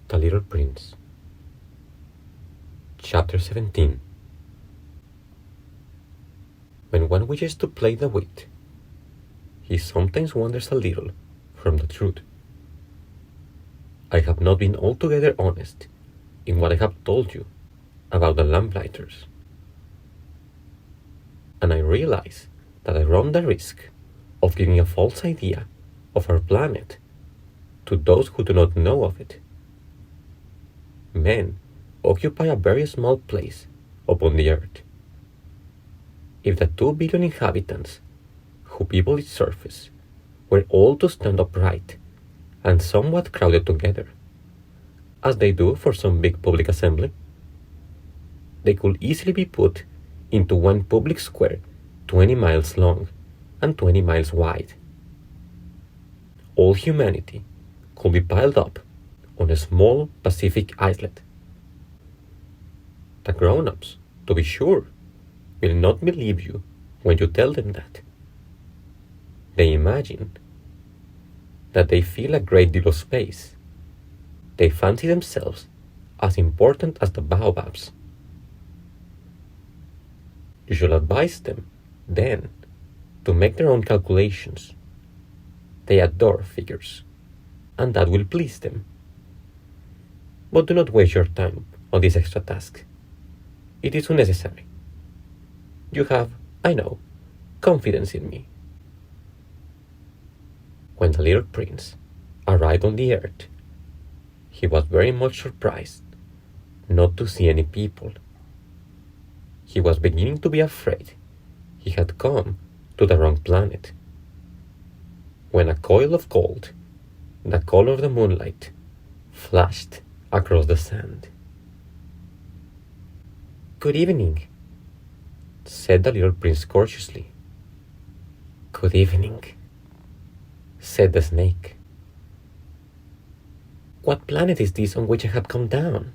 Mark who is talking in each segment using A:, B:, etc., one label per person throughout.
A: The Little Prince. Chapter 17. When one wishes to play the wit, he sometimes wanders a little from the truth. I have not been altogether honest in what I have told you about the lamplighters, and I realize that I run the risk of giving a false idea of our planet to those who do not know of it. Men occupy a very small place upon the earth. If the 2 billion inhabitants who people its surface were all to stand upright and somewhat crowded together, as they do for some big public assembly, they could easily be put into one public square 20 miles long and 20 miles wide. All humanity could be piled up on a small Pacific islet. The grown-ups, to be sure, will not believe you when you tell them that. They imagine that they fill a great deal of space. They fancy themselves as important as the baobabs. You should advise them, then, to make their own calculations. They adore figures, and that will please them. But do not waste your time on this extra task. It is unnecessary. You have, I know, confidence in me. When the little prince arrived on the earth, he was very much surprised not to see any people. He was beginning to be afraid he had come to the wrong planet, when a coil of gold, the color of the moonlight, flashed across the sand. "Good evening," said the little prince courteously. "Good evening," said the snake. "What planet is this on which I have come down?"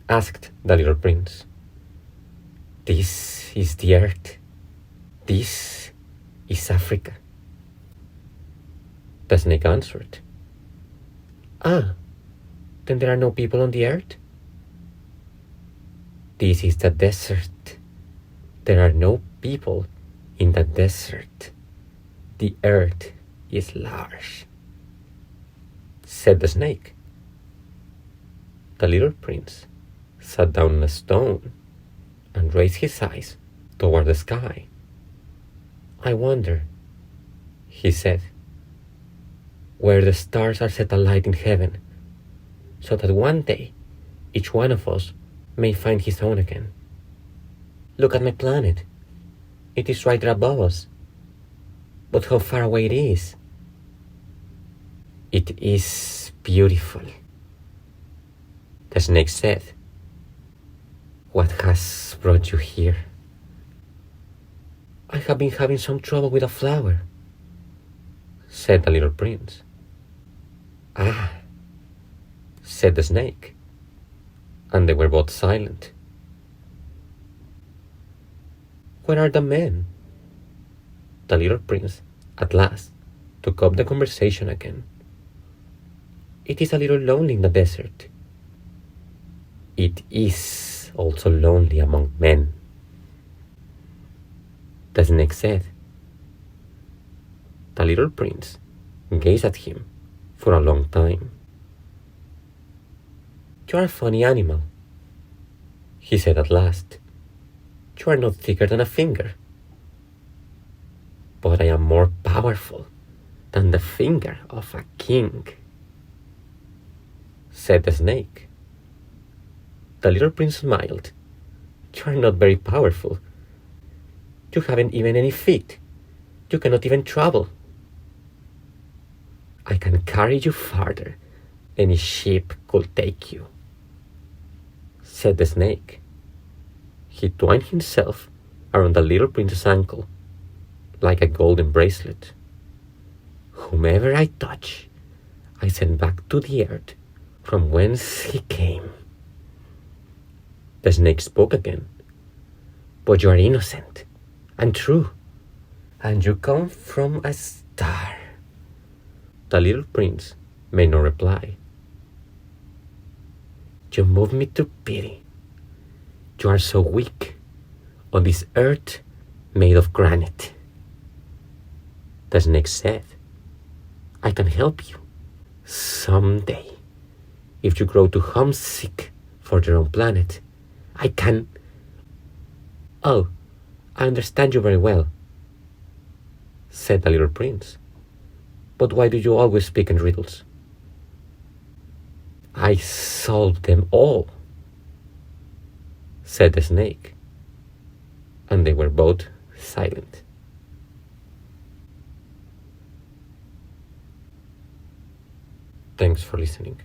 A: asked the little prince. "This is the earth. This is Africa," the snake answered. "Ah, then there are no people on the earth?" "This is the desert. There are no people in the desert. The earth is large," said the snake. The little prince sat down on a stone and raised his eyes toward the sky. "I wonder," he said, "where the stars are set alight in heaven, so that one day each one of us may find his own again. Look at my planet. It is right there above us. But how far away it is! It is beautiful," the snake said. "What has brought you here?" "I have been having some trouble with a flower," said the little prince. "Ah," said the snake, and they were both silent. "Where are the men?" The little prince at last took up the conversation again. "It is a little lonely in the desert." "It is also lonely among men," the snake said. The little prince gazed at him for a long time. "You are a funny animal," he said at last. "You are not thicker than a finger." "But I am more powerful than the finger of a king," said the snake. The little prince smiled. "You are not very powerful. You haven't even any feet. You cannot even travel." "I can carry you farther than a sheep could take you," said the snake. He twined himself around the little prince's ankle like a golden bracelet. "Whomever I touch, I send back to the earth from whence he came." The snake spoke again. "But you are innocent and true, and you come from a star." The little prince made no reply. You move me to pity. You are so weak on this earth made of granite. The snake said, I can help you. Someday, if you grow too homesick for your own planet, I can... Oh, I understand you very well, said the little prince. But why do you always speak in riddles? I solved them all, said the snake, and they were both silent. Thanks for listening.